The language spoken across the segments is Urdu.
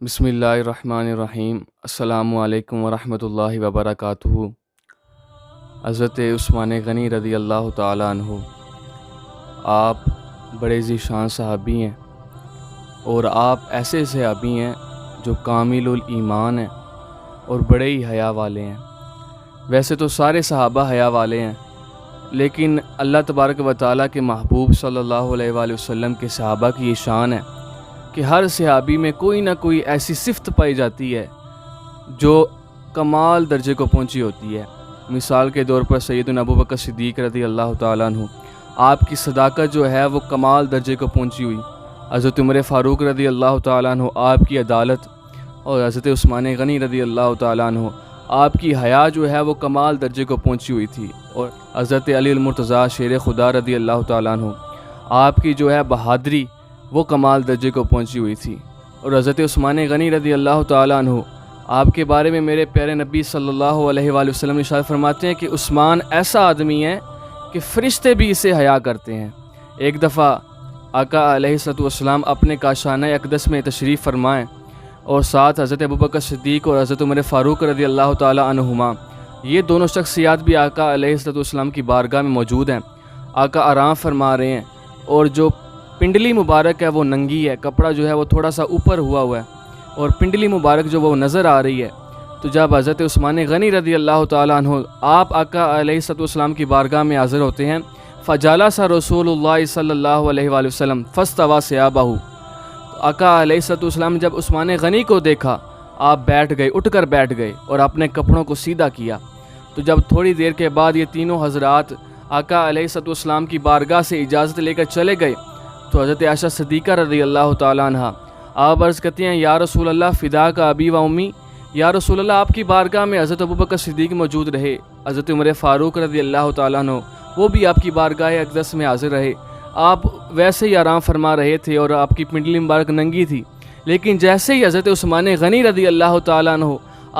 بسم اللہ الرحمن الرحیم۔ السلام علیکم ورحمۃ اللہ وبرکاتہ۔ حضرت عثمان غنی رضی اللہ تعالیٰ عنہ، آپ بڑے ذیشان صحابی ہیں اور آپ ایسے صحابی ہیں جو کامل الایمان ہیں اور بڑے ہی حیا والے ہیں۔ ویسے تو سارے صحابہ حیا والے ہیں، لیکن اللہ تبارک و تعالیٰ کے محبوب صلی اللہ علیہ وآلہ وسلم کے صحابہ کی یہ شان ہے کہ ہر صحابی میں کوئی نہ کوئی ایسی صفت پائی جاتی ہے جو کمال درجے کو پہنچی ہوتی ہے۔ مثال کے طور پر سیدنا ابوبکر صدیق رضی اللہ تعالیٰ عنہ، آپ کی صداقت جو ہے وہ کمال درجے کو پہنچی ہوئی۔ حضرت عمر فاروق رضی اللہ تعالیٰ عنہ، آپ کی عدالت، اور حضرت عثمان غنی رضی اللہ تعالیٰ عنہ، آپ کی حیا جو ہے وہ کمال درجے کو پہنچی ہوئی تھی۔ اور حضرت علی المرتضیٰ شیر خدا رضی اللہ تعالیٰ عنہ، آپ کی جو ہے بہادری وہ کمال درجے کو پہنچی ہوئی تھی۔ اور حضرت عثمان غنی رضی اللہ تعالیٰ عنہ، آپ کے بارے میں میرے پیارے نبی صلی اللہ علیہ وآلہ وسلم ارشاد فرماتے ہیں کہ عثمان ایسا آدمی ہے کہ فرشتے بھی اسے حیا کرتے ہیں۔ ایک دفعہ آقا علیہ الصلوۃ والسلام اپنے کاشانہ اقدس میں تشریف فرمائیں اور ساتھ حضرت ابوبکر صدیق اور حضرت عمر فاروق رضی اللہ تعالیٰ عنہما، یہ دونوں شخصیات بھی آقا علیہ الصلوۃ والسلام کی بارگاہ میں موجود ہیں۔ آقا آرام فرما رہے ہیں اور جو پنڈلی مبارک ہے وہ ننگی ہے، کپڑا جو ہے وہ تھوڑا سا اوپر ہوا ہے اور پنڈلی مبارک جو وہ نظر آ رہی ہے۔ تو جب حضرت عثمان غنی رضی اللہ تعالیٰ عنہ آپ آقا علیہ الصلوۃ والسلام کی بارگاہ میں حاضر ہوتے ہیں، فجالس رسول اللہ صلی اللہ علیہ وآلہ وسلم فاستوى ثيابه، آقا علیہ الصلوۃ والسلام جب عثمان غنی کو دیکھا، آپ بیٹھ گئے، اٹھ کر بیٹھ گئے اور اپنے کپڑوں کو سیدھا کیا۔ تو جب تھوڑی دیر کے بعد یہ تینوں حضرات آقا علیہ الصلوۃ والسلام کی بارگاہ سے اجازت لے کر چلے گئے، تو حضرت عائشہ صدیقہ رضی اللہ تعالیٰ عنہ آپ عرض کرتی ہیں، یا رسول اللہ فدا کا ابی و امی، یا رسول اللہ آپ کی بارگاہ میں حضرت ابوبکر صدیق موجود رہے، حضرت عمر فاروق رضی اللہ تعالیٰ عنہ وہ بھی آپ کی بارگاہ اقدس میں حاضر رہے، آپ ویسے ہی آرام فرما رہے تھے اور آپ کی پنڈلی مبارک ننگی تھی، لیکن جیسے ہی حضرت عثمان غنی رضی اللہ تعالیٰ عنہ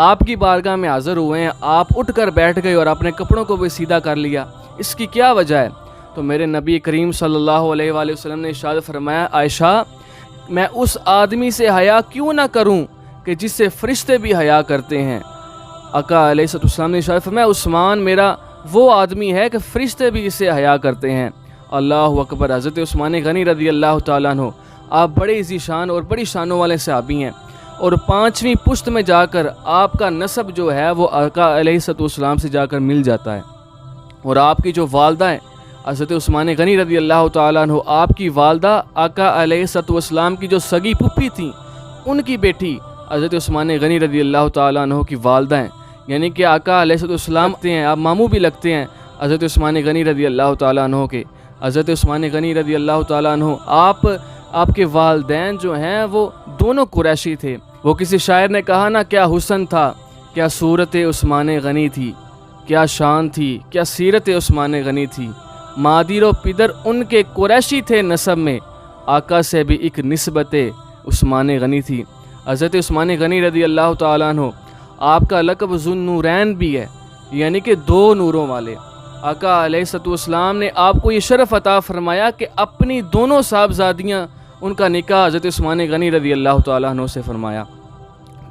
آپ کی بارگاہ میں حاضر ہوئے ہیں، آپ اٹھ کر بیٹھ گئے اور اپنے کپڑوں کو بھی سیدھا کر لیا۔ اس کی کیا وجہ ہے؟ تو میرے نبی کریم صلی اللہ علیہ وآلہ وسلم نے ارشاد فرمایا، عائشہ میں اس آدمی سے حیا کیوں نہ کروں کہ جس سے فرشتے بھی حیا کرتے ہیں۔ آقا علیہ السلام نے ارشاد فرمایا، عثمان میرا وہ آدمی ہے کہ فرشتے بھی اس سے حیا کرتے ہیں۔ اللہ اکبر۔ حضرت عثمان غنی رضی اللہ تعالیٰ عنہ، آپ بڑے ذیشان اور بڑی شانوں والے صحابی ہیں، اور 5ویں پشت میں جا کر آپ کا نسب جو ہے وہ آقا علیہ السلام سے جا کر مل جاتا ہے۔ اور آپ کی جو والدہ ہیں حضرت عثمان غنی رضی اللہ تعالیٰ عنہ، آپ کی والدہ آقا علیہ السلام کی جو سگی پھپھی تھیں، ان کی بیٹی حضرت عثمان غنی رضی اللہ تعالیٰ عنہ کی والدہ ہیں، یعنی کہ آقا علیہ السلام ہیں، آپ ماموں بھی لگتے ہیں حضرت عثمان غنی رضی اللہ تعالیٰ عنہ کے۔ حضرت عثمان غنی رضی اللہ تعالیٰ عنہ، آپ کے والدین جو ہیں وہ دونوں قریشی تھے۔ وہ کسی شاعر نے کہا نا، کیا حسن تھا، کیا صورت عثمان غنی تھی، کیا شان تھی، کیا سیرت عثمان غنی تھی، مادر و پدر ان کے قریشی تھے، نسب میں آقا سے بھی ایک نسبت عثمان غنی تھی۔ حضرت عثمان غنی رضی اللہ تعالیٰ عنہ، آپ کا لقب ذو النورین بھی ہے، یعنی کہ 2 نوروں والے۔ آقا علیہ السلام نے آپ کو یہ شرف عطا فرمایا کہ اپنی دونوں صاحبزادیاں، ان کا نکاح حضرت عثمان غنی رضی اللہ تعالیٰ عنہ سے فرمایا۔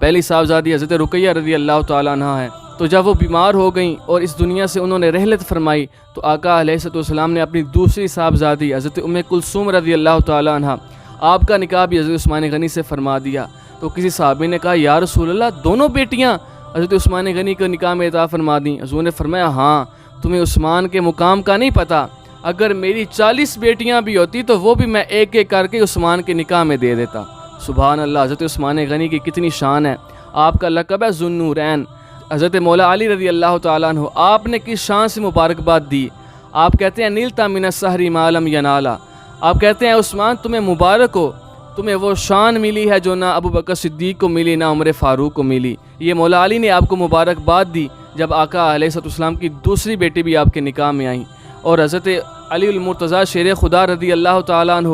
پہلی صاحبزادی حضرت رقیہ رضی اللہ تعالیٰ عنہ ہے، تو جب وہ بیمار ہو گئیں اور اس دنیا سے انہوں نے رحلت فرمائی، تو آقا علیہ السلام نے اپنی دوسری صاحبزادی حضرت ام کلثوم رضی اللہ تعالیٰ عنہ، آپ کا نکاح بھی حضرت عثمان غنی سے فرما دیا۔ تو کسی صحابی نے کہا، یا رسول اللہ دونوں بیٹیاں حضرت عثمان غنی کو نکاح میں عطا فرما دیں؟ حضور نے فرمایا، ہاں، تمہیں عثمان کے مقام کا نہیں پتہ، اگر میری 40 بیٹیاں بھی ہوتی تو وہ بھی میں ایک ایک کر کے عثمان کے نکاح میں دے دیتا۔ سبحان اللہ، حضرت عثمان غنی کی کتنی شان ہے۔ آپ کا لقب ہے ذو النورین۔ حضرت مولا علی رضی اللہ تعالیٰ عنہ، آپ نے کس شان سے مبارکباد دی؟ آپ کہتے ہیں، نیلتا من السحر ما لم ینالا، آپ کہتے ہیں عثمان تمہیں مبارک ہو، تمہیں وہ شان ملی ہے جو نہ ابوبکر صدیق کو ملی، نہ عمر فاروق کو ملی۔ یہ مولا علی نے آپ کو مبارکباد دی جب آقا علیہ السلام کی دوسری بیٹی بھی آپ کے نکاح میں آئیں۔ اور حضرت علی المرتضیٰ شیر خدا رضی اللہ تعالیٰ عنہ،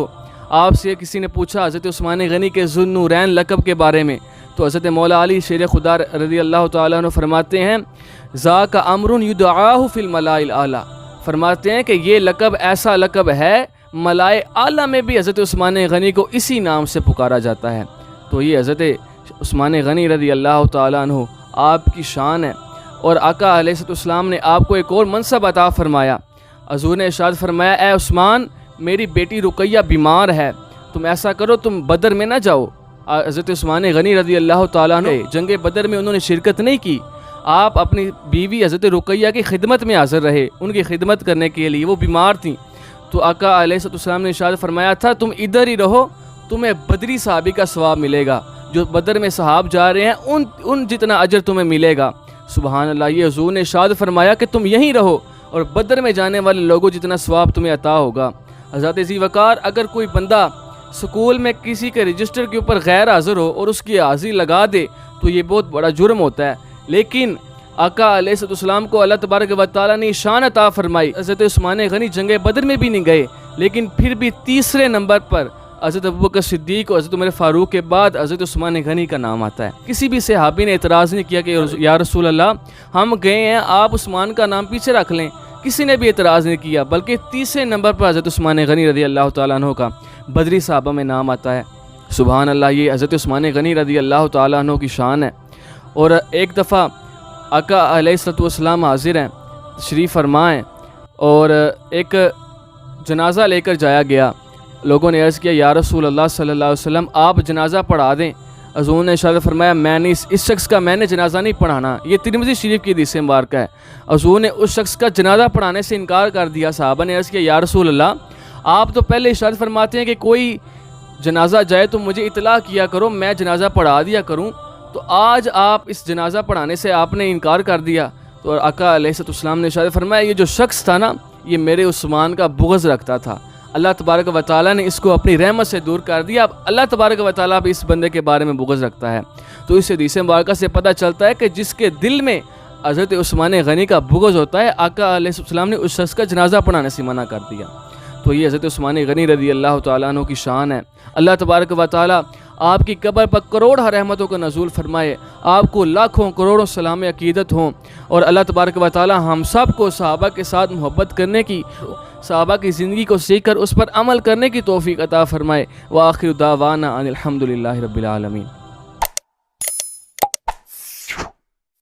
آپ سے کسی نے پوچھا حضرت عثمان غنی کے ذو النورین لقب کے بارے میں، تو حضرت مولا علی شیر خدا رضی اللہ تعالیٰ عنہ فرماتے ہیں، ذاک امر یدعاہ فی الملاء الاعلیٰ، فرماتے ہیں کہ یہ لقب ایسا لقب ہے، ملائے اعلیٰ میں بھی حضرت عثمان غنی کو اسی نام سے پکارا جاتا ہے۔ تو یہ حضرت عثمان غنی رضی اللہ تعالیٰ عنہ آپ کی شان ہے، اور آقا علیہ السلام نے آپ کو ایک اور منصب عطا فرمایا۔ حضور نے ارشاد فرمایا، اے عثمان میری بیٹی رقیہ بیمار ہے، تم ایسا کرو تم بدر میں نہ جاؤ۔ حضرت عثمان غنی رضی اللہ تعالیٰ عنہ جنگ بدر میں انہوں نے شرکت نہیں کی، آپ اپنی بیوی حضرت رقیہ کی خدمت میں حاضر رہے، ان کی خدمت کرنے کے لیے، وہ بیمار تھیں۔ تو آقا علیہ السلام نے ارشاد فرمایا تھا تم ادھر ہی رہو، تمہیں بدری صحابی کا ثواب ملے گا، جو بدر میں صحاب جا رہے ہیں ان جتنا اجر تمہیں ملے گا۔ سبحان اللہ، یہ حضور نے ارشاد فرمایا کہ تم یہیں رہو اور بدر میں جانے والے لوگوں جتنا ثواب تمہیں عطا ہوگا۔ حضرت ذی وقار، اگر کوئی بندہ سکول میں کسی کے رجسٹر کے اوپر غیر حاضر ہو اور اس کی حاضری لگا دے تو یہ بہت بڑا جرم ہوتا ہے، لیکن آقا علیہ السلام کو اللہ تبارک و تعالیٰ نے شان عطا فرمائی۔ حضرت عثمان غنی جنگ بدر میں بھی نہیں گئے، لیکن پھر بھی تیسرے نمبر پر حضرت ابوبکر صدیق اور حضرت عمر فاروق کے بعد حضرت عثمان غنی کا نام آتا ہے۔ کسی بھی صحابی نے اعتراض نہیں کیا کہ یا رسول اللہ ہم گئے ہیں، آپ عثمان کا نام پیچھے رکھ لیں، کسی نے بھی اعتراض نہیں کیا، بلکہ تیسرے نمبر پر حضرت عثمان غنی رضی اللہ تعالیٰ عنہ کا بدری صحابہ میں نام آتا ہے۔ سبحان اللہ، یہ حضرت عثمان غنی رضی اللہ تعالیٰ عنہ کی شان ہے۔ اور ایک دفعہ آقا علیہ السلام حاضر ہیں، تشریف فرما ہیں، اور ایک جنازہ لے کر جایا گیا۔ لوگوں نے عرض کیا یا رسول اللہ صلی اللہ علیہ وسلم آپ جنازہ پڑھا دیں۔ حضور نے ارشاد فرمایا میں نے اس شخص کا میں نے جنازہ نہیں پڑھانا۔ یہ ترمذی شریف کی حدیث مبارکہ ہے۔ حضور نے اس شخص کا جنازہ پڑھانے سے انکار کر دیا۔ صحابہ نے عرض کیا یا رسول اللہ آپ تو پہلے ارشاد فرماتے ہیں کہ کوئی جنازہ جائے تو مجھے اطلاع کیا کرو، میں جنازہ پڑھا دیا کروں، تو آج آپ اس جنازہ پڑھانے سے آپ نے انکار کر دیا۔ تو آقا علیہ السلام نے ارشاد فرمایا یہ جو شخص تھا نا، یہ میرے عثمان کا بغض رکھتا تھا، اللہ تبارک و تعالیٰ نے اس کو اپنی رحمت سے دور کر دیا، اب اللہ تبارک و تعالیٰ بھی اس بندے کے بارے میں بغض رکھتا ہے۔ تو اس حدیث مبارکہ سے پتہ چلتا ہے کہ جس کے دل میں حضرت عثمان غنی کا بغض ہوتا ہے، آقا علیہ السلام نے اس شخص کا جنازہ پڑھانے سے منع کر دیا۔ تو یہ حضرت عثمان غنی رضی اللہ تعالیٰ عنہ کی شان ہے۔ اللہ تبارک و تعالیٰ آپ کی قبر پر کروڑ رحمتوں کا نزول فرمائے، آپ کو لاکھوں کروڑوں سلام عقیدت ہوں، اور اللہ تبارک و تعالیٰ ہم سب کو صحابہ کے ساتھ محبت کرنے کی، صحابہ کی زندگی کو سیکھ کر اس پر عمل کرنے کی توفیق عطا فرمائے۔ وآخر دعوانا ان الحمدللہ رب العالمین۔